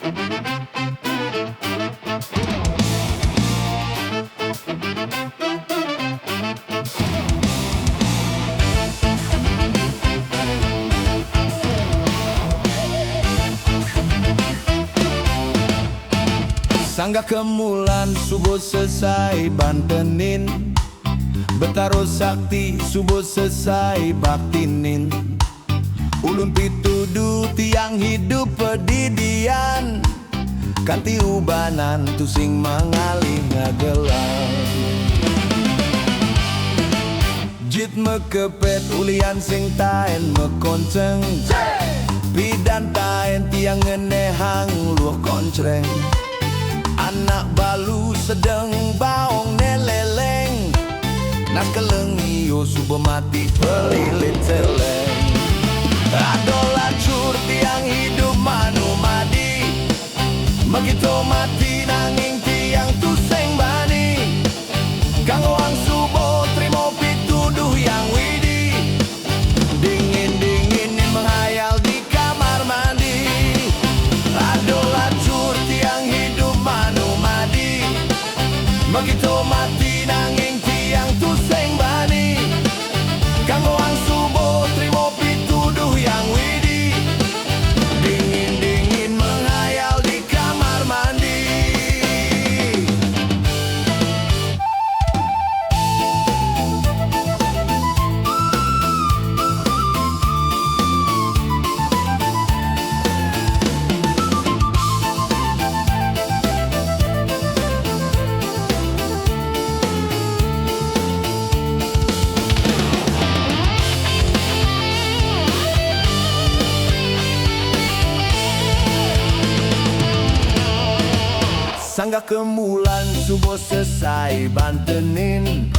Sanggah kemulan subuh selesai bantenin, Betaro sakti subuh selesai baktinin. Ulun pitudu tiang hidup pedidian, kanti ubanan tusing mangalih ngagelang. Jit mekepet ulian sing taen mekonceng, pidan taen tiang ngenehang luah koncreng. Anak balu sedang baong neleleng, nas kelengi yo subuh mati pelilit celeng. Adola cur tiang hidup manu madi, begitu mati nanging tiang tuseng bani. Kanggo ang subuh trimo pituduh yang widi, dingin-dinginin menghayal di kamar mandi. Adola cur tiang hidup manu madi, begitu mati nanging tiang tuseng bani. Kanggo ang subuh trimo pituduh yang widi, dingin-dingin menghayal di kamar mandi. Sanggah kemulan subuh selesai bantenin,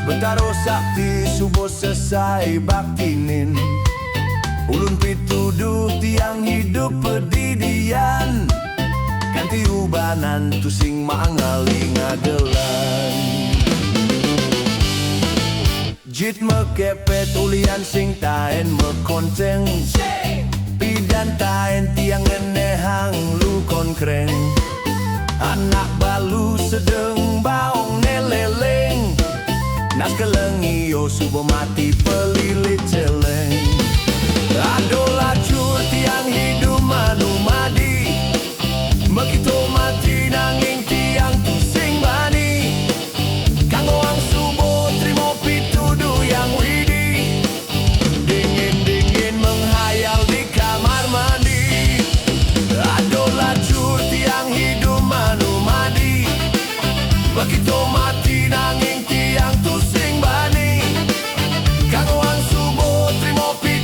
Betaro sakti subuh selesai baktinin. Ulun pituduh tiang hidup pedidian, kanti ubanan tusing mangali ngagelan. Jit mekepet ulian sing taen mekonceng, pidan taen tiang ngenehang lu konkreng. Anak balu sedang baong neleleng, nas kelengi yo subuh mati pelilit celeng. Adola cur tiang hidup manu madi, begitu mati nanging tiang tusing bani. Kanggo ang subuh trimo pituduh yang widi, dingin-dingin menghayal di kamar mandi. Adola cur tiang hidup manu madi, begitu mati nanging tiang tusing bani. Kanggo ang subuh trimo pituduh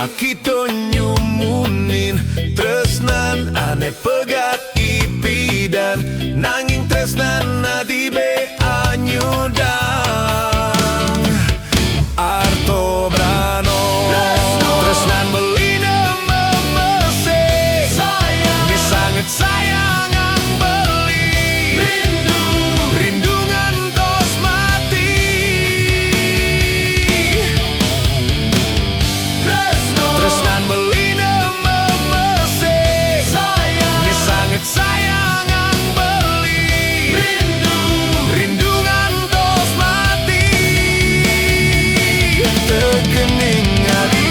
makito nyumunin tresnan ane pegat ipidan nanging tresnan adibe anyudang arto brano tresnan belina memesik misanget sayang ang beli rindungan tos mati tresnan belina memesik misanget sayang ang beli rindungan tos mati tekening adi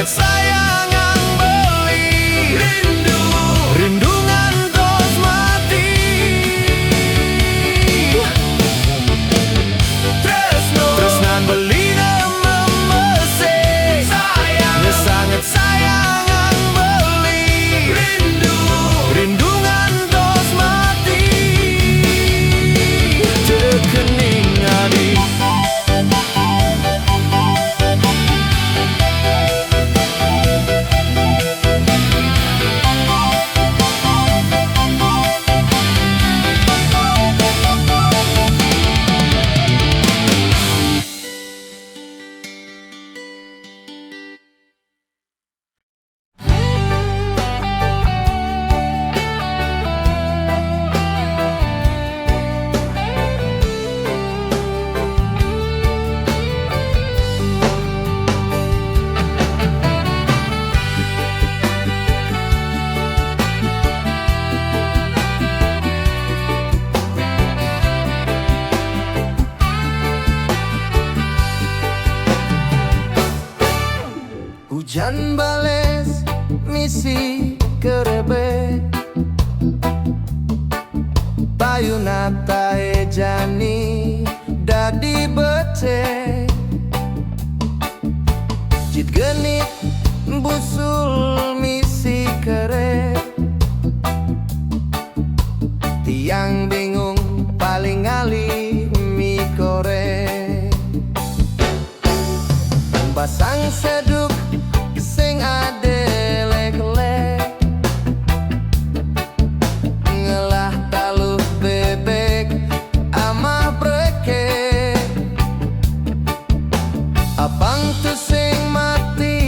sayang ang beli rindungan tos mati tresnan belina memesik sangat sayang ang beli rindungan tos mati tekening adi hujan bales misi kerebe payuna tae jani dadi bete jit genit busul misi kere tiang bingung paling ali mi kore basang seduk sing ade lek-lek ngelah taluh bebek amah breke abang tu sing mati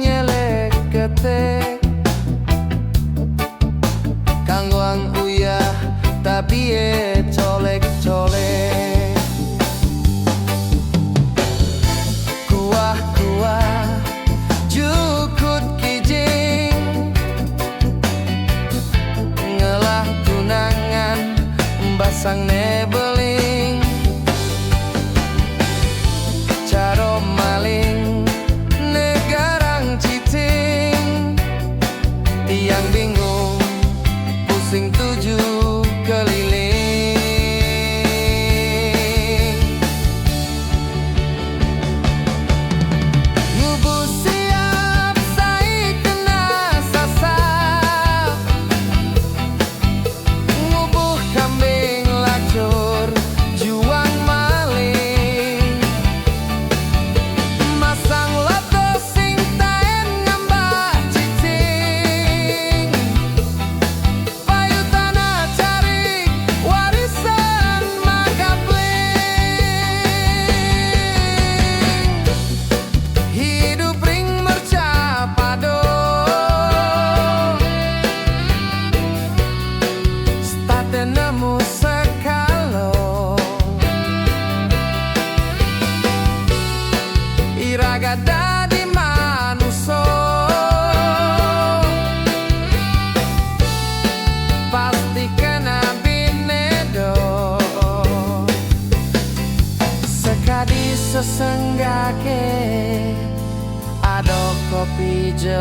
nyelek ketek kanggoang uyah tapi colek-colek jukut kijing ngelah tunangan basang nebeling caro maling negarang citing tiang bingung pusing tujuh keliling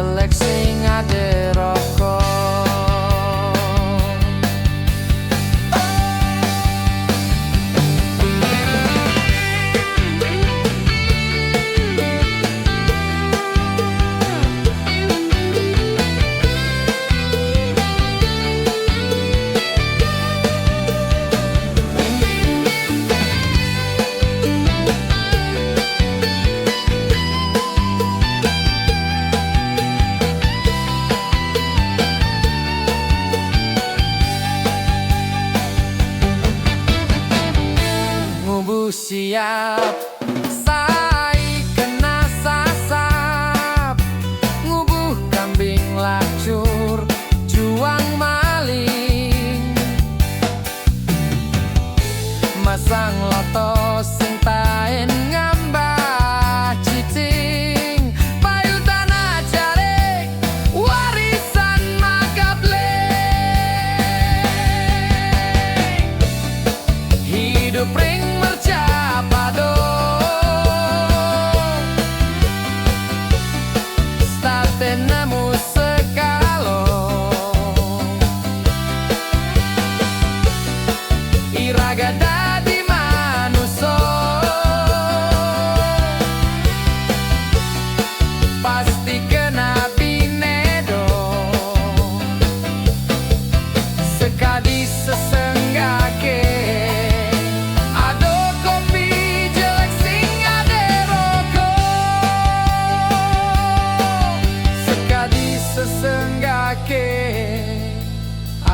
jelek sing ade rokok. Siap sai kena sasap, ngubuh kambing lacur juang maling, masang loto sing taen ngambah cicing, payu tanah jarik warisan magableng, hidup ring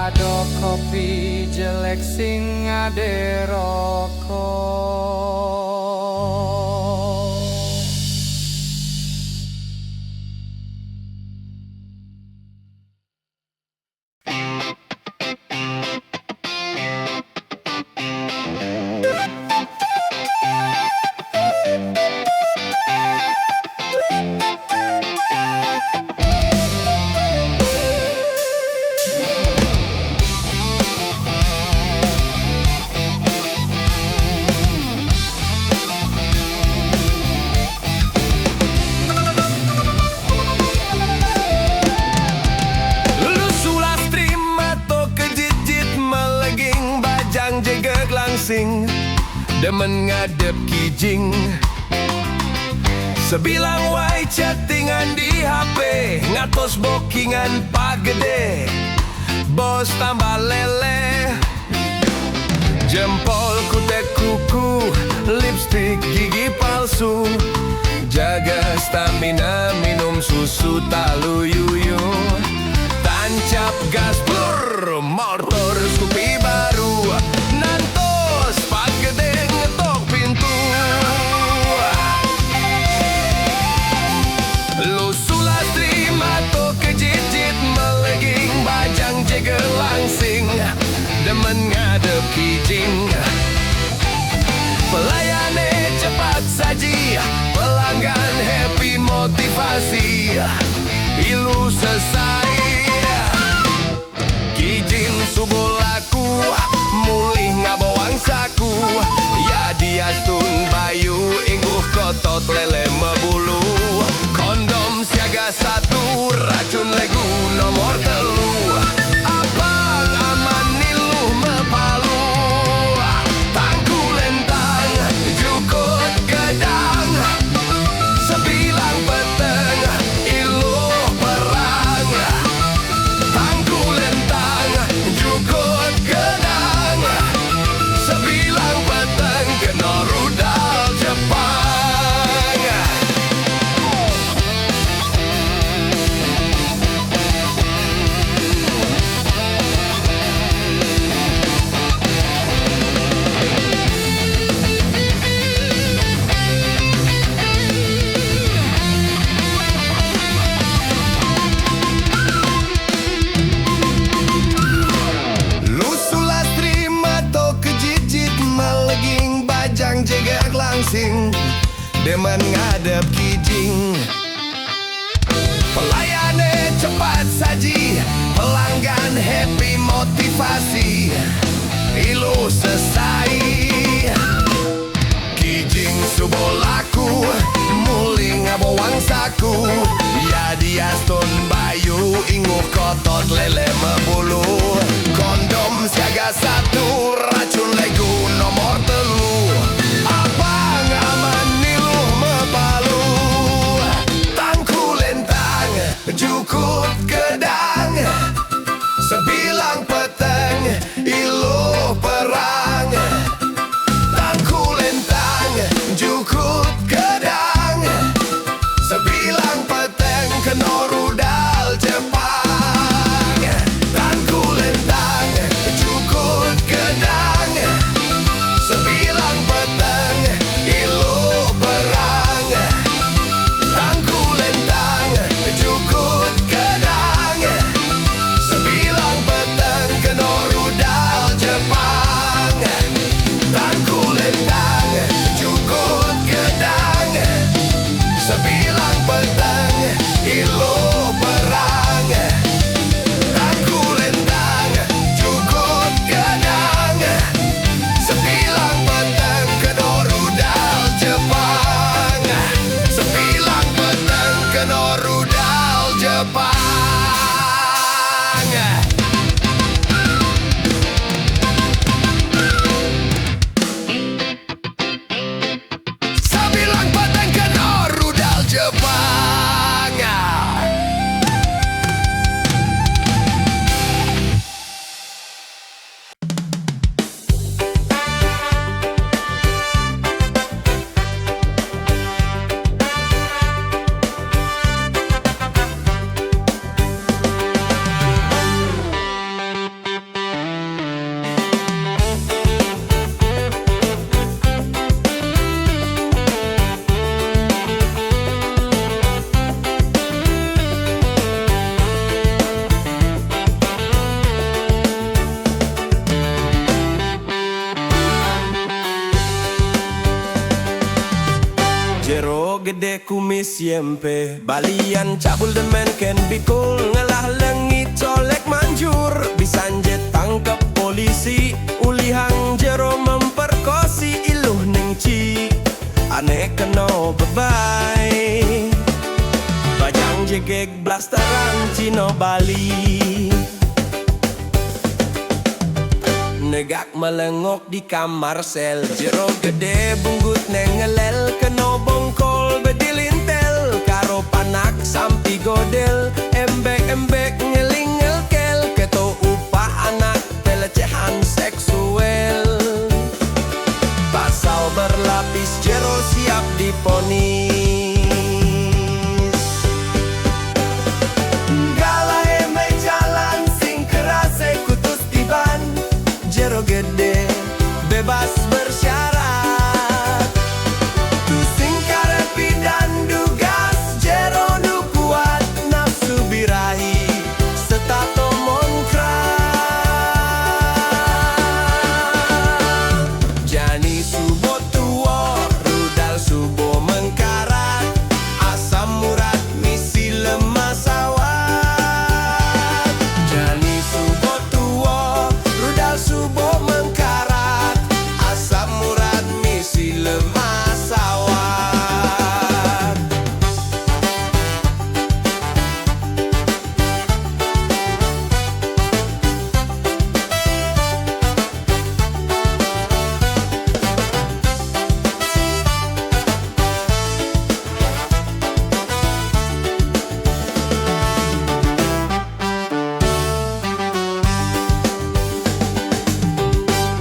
ado kopi jelek sing ade rokok. Demen ngadep kijing, sebilang wai chattingan di HP, ngatos bookingan pagede, bos tambah lele, jempol kutek kuku, lipstick gigi palsu, jaga stamina minum susu talu yuyu, tancap gas blur, motor Scoopy baru, nantos pagede ngetok pintu, lu sulas terima to kejijit meleging bajang jegel langsing, demen ngadep kijing, pelayane cepat saji, pelanggan happy motivasi, ilu selesai, kijing subuh laku, mulih ngabawang saku, ya diastun bayu ingguh kotot lele mebulu, kondom siaga satu, racun legu nomor telu, abang aman nilu mepalu, tangku lentang jukut gedang, sebilang peteng ilu perang, tangku lentang jukut gedang, sebilang peteng kena rudal Jepang. Lu sulas terima to kejijit meleging bajang jegak langsing, demen ngadep kijing, pelayane cepat saji, pelanggan happy motivasi, ilu selesai, kijing subuh laku, muling ngabawang saku, ya diaston otot lele membulu. Kondom siaga satu, racun legu nomor telu. Apa ngaman nilu mepalu, tangku lentang, jukut gedang, sebilang peteng, iluh perang. Tangku lentang, jukut gedang, sebilang peteng, kena rudal Jepang. Tangku lentang, jukut gedang, sebilang peteng, iluh perang. Tangku lentang, jukut gedang, sebilang peteng, kena rudal Jepang. Tangku lentang, jukut gedang, sebilang peteng, iluh perang. Tangku lentang, jukut gedang, sebilang peteng, kena rudal Jepang. Sebilang peteng, kena rudal Jepang. Sebilang peteng, kena rudal Jepang. Jero gede kumis yempe, balian cabul demen ken bikul, ngelah lengit colek manjur, bisanjet tangkap polisi, ulihang jero memperkosi, iluh nengci, aneh keno bebai, bajang jegek blasteran Cino Bali. Negak melengok di kamar sel, jero gede bunggut nengelel, keno bongkol bedilintel, karo panak sampi godel, embek-embek ngelingel kel, keto upah anak pelecehan seksual. Pasal berlapis jero siap diponis. Galae me jalan sing kerase kutus tiban, jero gede bebas bersyarat. Tu sing karepi dan dugas, jero nu kuat nafsu birahi, setato monkrat. Jani subo tuo, rudal subo mengkarat, asam murad misi lemah sawat. Jani subo tuo, rudal subo mengkarat, asam murad misi lemah sawat.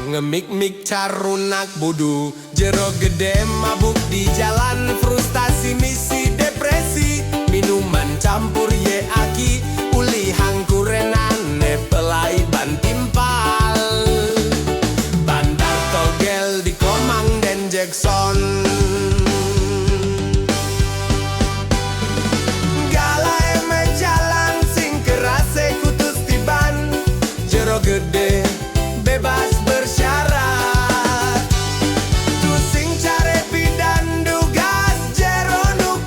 Ngemik-mik carunak budu, jero gede mabuk di jalan, frustasi misi depresi, minuman campur ye aki, ulihang kurenan nepelai ban timpal, bandar togel di Komang dan Jackson. Galae me jalan sing kerase kutus tiban, jero gede bebas bersyarat. Tu sing carepi dan dugas, jero nu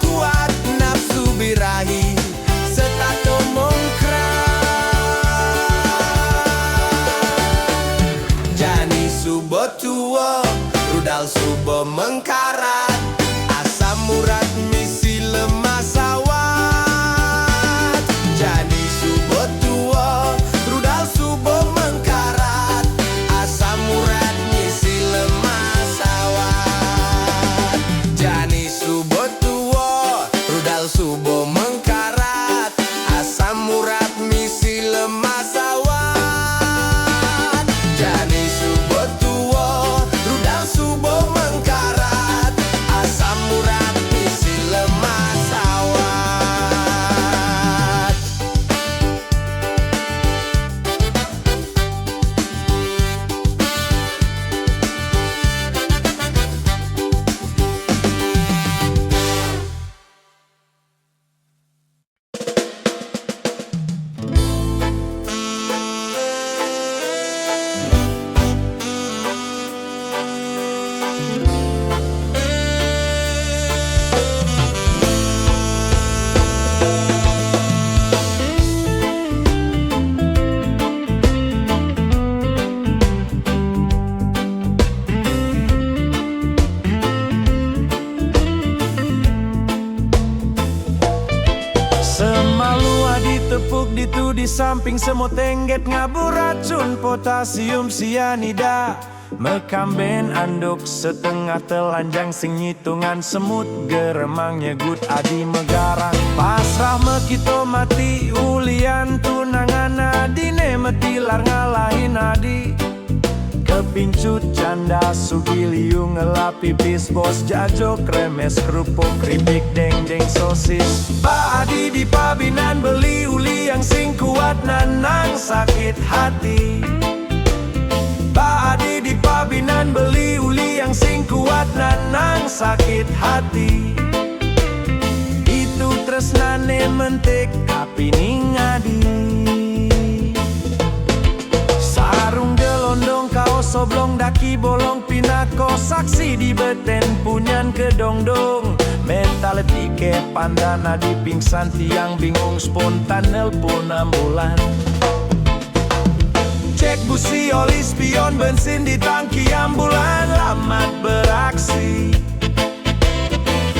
di samping semut tengget ngabur racun potasium sianida. Mekamben anduk setengah telanjang sing ngitungan semut geremangnya gut adi megarang. Pasrah mekito mati ulian tunangan adine metilar ngalahin adi. Kepincut canda sugiliu ngelapi bis bos jajo kremes kerupuk keripik deng sosis. Pak Adi di pabinan beli uli yang sing kuat nanang sakit hati. Pak Adi di pabinan beli uli yang sing kuat nanang sakit hati. Itu tresnane mentik kapining adi. Sarung gelondong kaos soblong daki bolong pinako saksi di beten punyan kedongdong. Mentality pandana di pingsan tiang bingung spontan nelpon ambulan. Cek busi oli spion bensin di tangki ambulan lamat beraksi.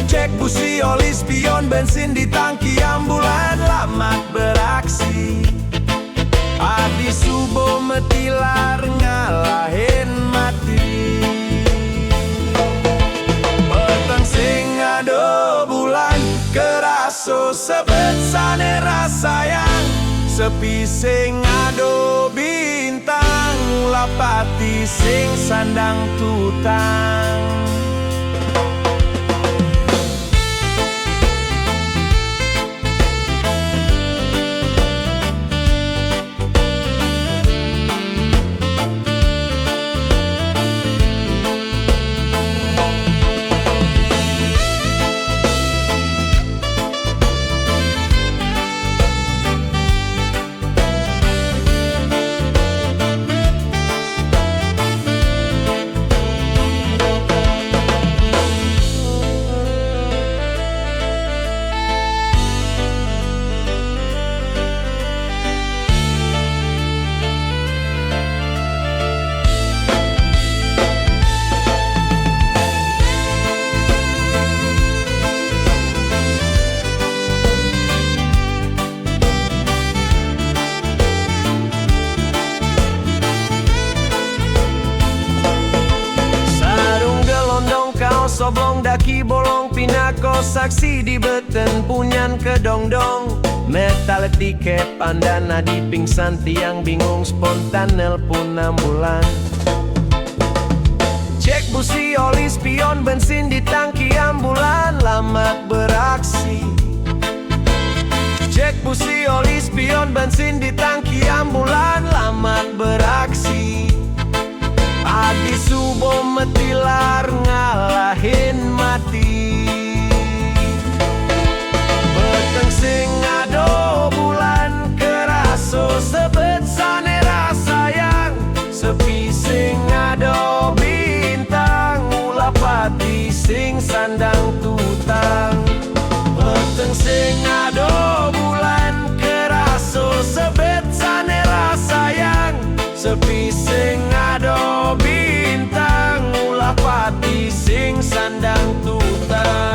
Cek busi oli spion bensin di tangki ambulan lamat beraksi. Adi subo metilar ngalahin mati. Petang sing ado bulan keraso sebetsane rasayang. Sepi sing ado bintang lapati sing sandang tutang. Soblong daki bolong pinako saksi di beten punyan kedongdong. Mentality pandana di pingsan tiang bingung spontan nelpon ambulan. Cek busi oli spion bensin di tangki ambulan lamat beraksi. Cek busi oli spion bensin di tangki ambulan lamat beraksi. Adi subo metilar ngalahin mati. Peteng sing ado bulan keraso sebetsane rasayang. Sepi sing ado bintang ulapati sing sandang tutang. Peteng sing ado bulan keraso sebetsane rasayang. Sepi sing ado bintang ulapati sing sandang tutang.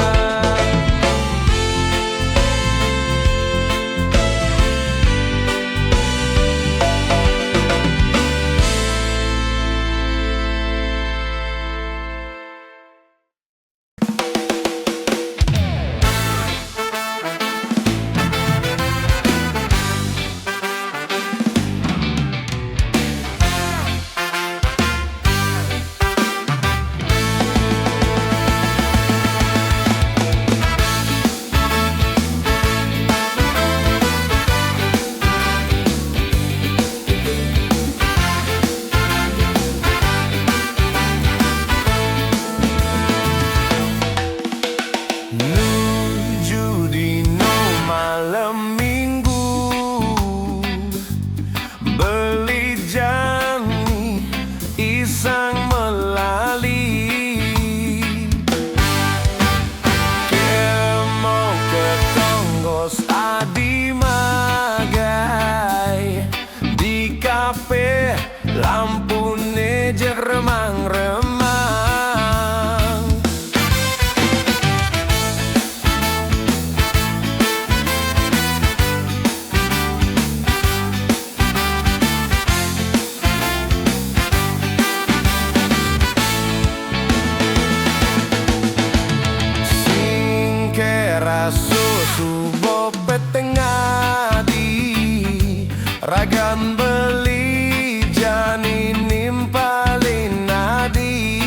Ragan beli jani nimpalin nadi,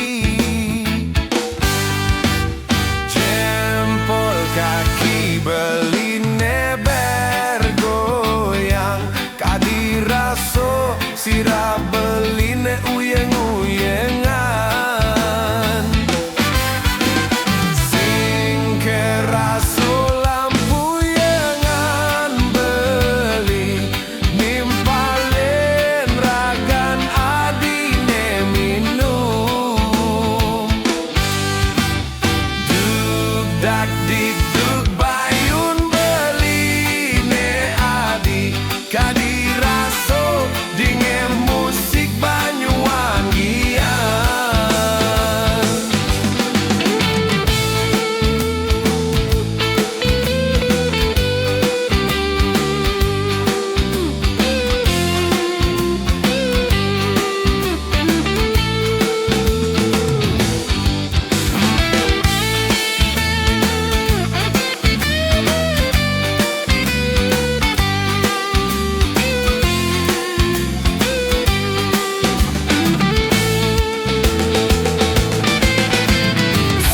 jempol kaki beli neber goyang, kadi raso sirap beli ne uyeng-uyengan, sing keraso lampu yengan beli nimpalin ragan adine minum, duk dak dik duk bayun beli ne adi, kadi raso dinge musik Banyuwangian.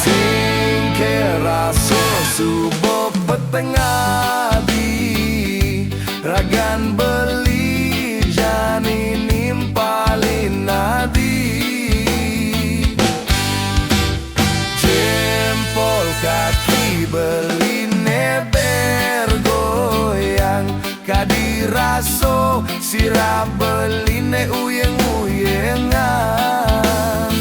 Sing keraso subuh peteng adi, ragan beli jani nimpalin nadi, jempol kaki beli neber goyang, kadi raso sirap beli ne uyeng-uyengan,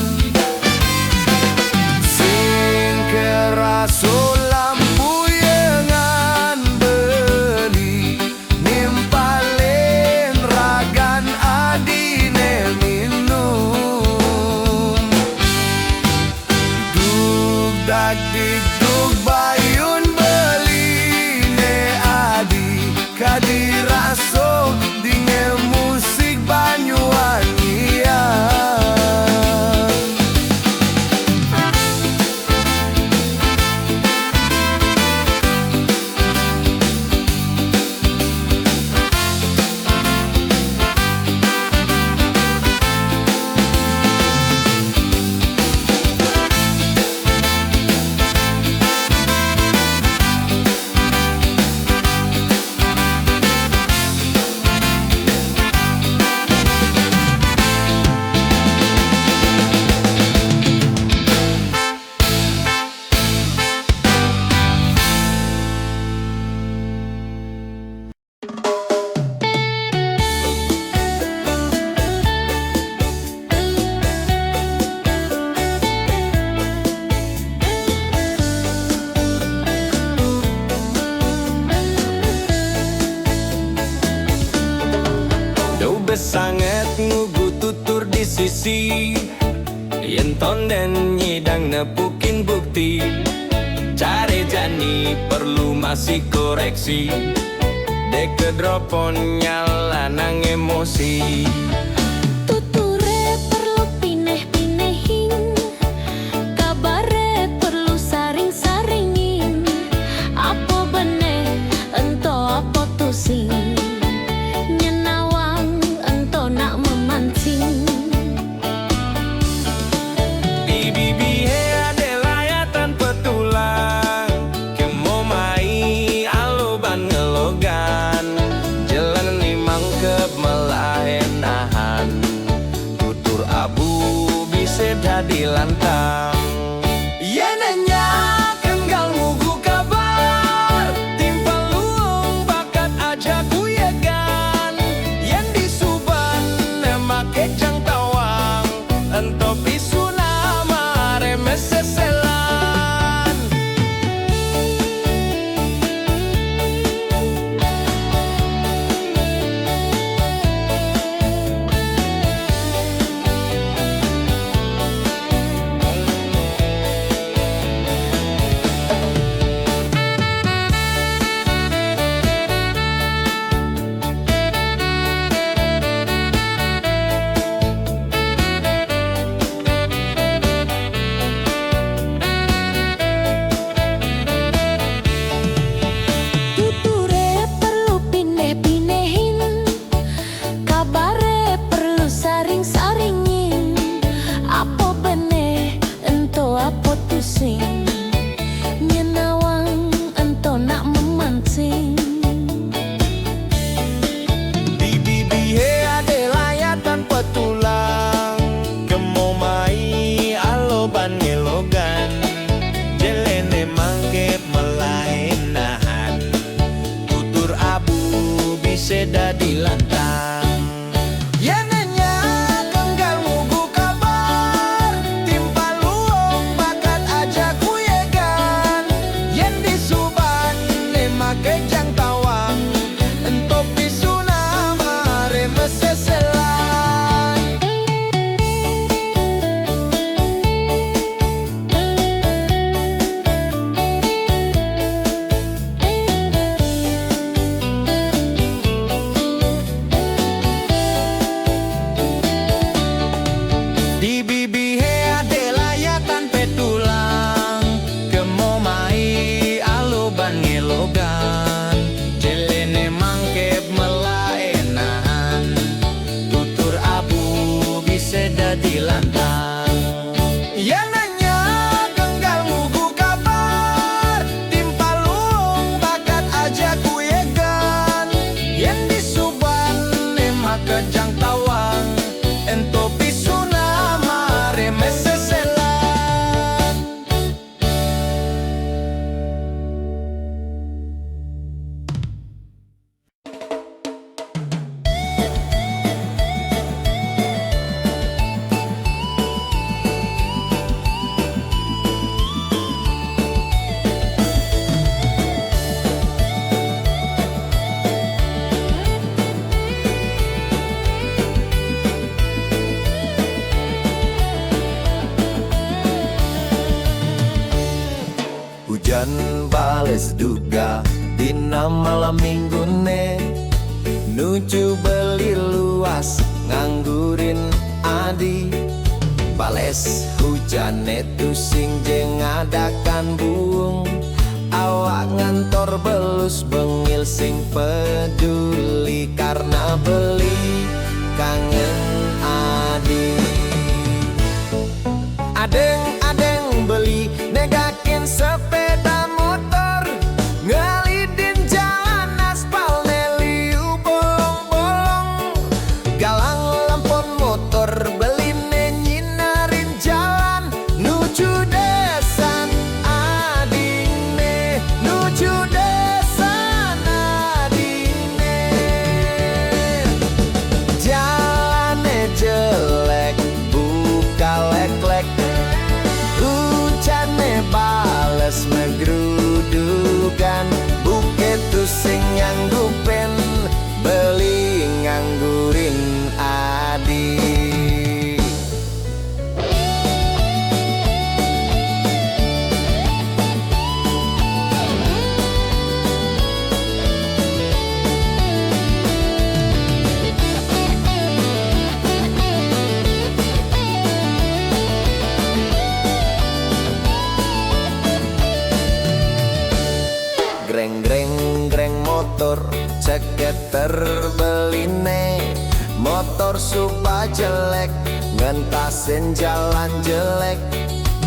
sing keraso lampu yengan beli nimpalin ragan adine minum, duk dak dik duk bayun beli ne adi, kadi raso dinge musik Banyuwangian. Sangat ngugu tutur di sisi, yen tonden nyidang nepukin bukti, cari jani perlu masih koreksi, dek kedropon nyala nang emosi. Tuture perlu pineh-pinehin, kabare perlu saring-saringin, apa beneh ento apa tusing, nyenawang ento nak memancing. Bibi-bihe adelayatan petulang, kemo mai aloban ngelogan, jalan limang kep melahen nahan, tutur abu bisa jadi lantang. Yenenya kenggal ngugu kabar, timpal luung bakat aja kuyegan, yen disuban make jang tawang, ento pisuna mare meseselan. bisa dadi lantang. Yen nya tenggal ngugu kabar timpal luong bakat aja kuyegan. Yen disuban make jang tawang entok pisuna mare meseselan. Di bibi ade layatan petulang kemo mai aloban ngelogan jelene mangkep melaenan tutur abu bisa dadi lantang. Ya nanya genggal ngugu kabar timpal luong bakat aja kuyegan. Yen disuban emak kejang tawang ento pisuna mare meseselan. Hujan bales duga dina malam minggune nuju beli luas nganggurin adi. Bales hujane tusing jeng adakan buung awak ngantor belus bengil sing peduli karena beli kangen adi. Adeng beli negakin sepeda motor ngelidin jalan aspal neliu bolong-bolong galang lampon motor beli nyinarin jalan nuju desan adine nuju desan adine. Jalane jelek buka lek-lek hujannya bales megrudukan buket tusing nyanggupen beli nganggurin adi. Greng motor ceket terbeline motor supa jelek ngentasin jalan jelek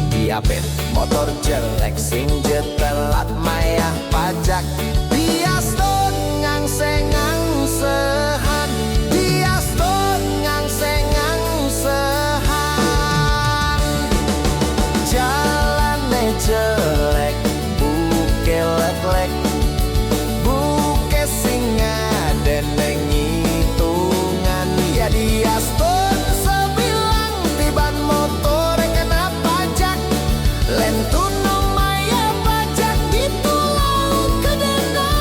diapet motor jelek sing jetelat mayah pajak biaston ngangsengang sehan biaston ngangsengang sehan. Jalane jelek buke lek-lek buke singa dan ngitungan ya diaston sebilang tiban motor kena pajak lentuno maya pajak itu laut kedena.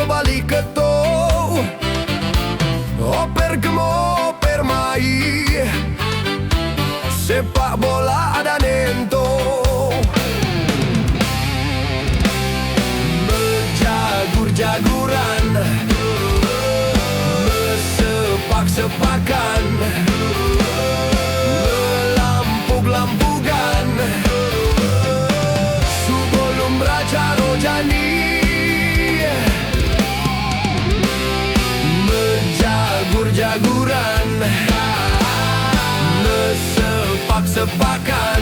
membalik keto, oper kemo oper mai, sepak bola ada nento, berjagur-jaguran, bersepak-sepakan, melampug-lampugan, sebelum raja rojani, berjagur-jaguran, bersepak-sepakan,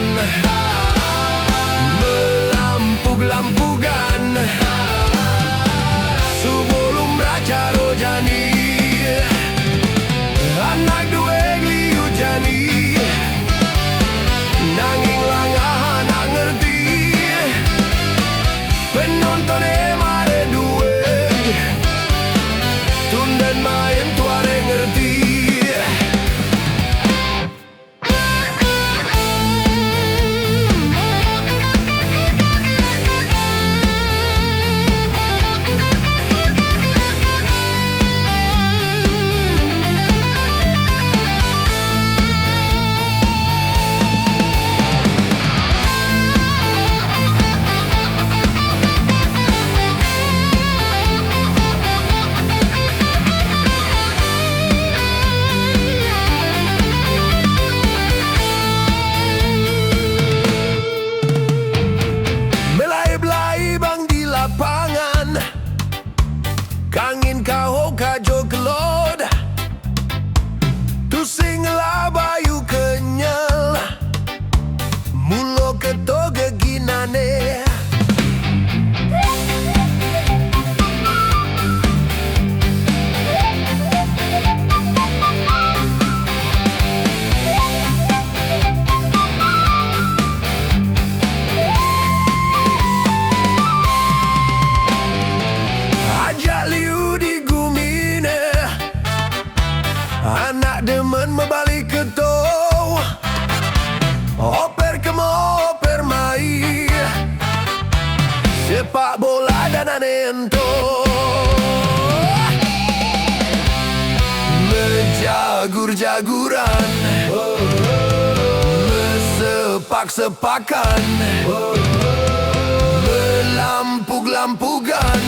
melampug-lampugan, sebelum raja rojani, anak duwe liu jani, nanging langah anak ngerti, penontonnya mare duwe, tunden main tuare ngerti. Kangin kau kajo kelod, tu sing labayu kenyal, mulo keto geginane. Anak demen membalik keto, oper kemo oper mai, sepak bola dan anento, menjagur-jaguran, bersepak-sepakan, melampug-lampugan,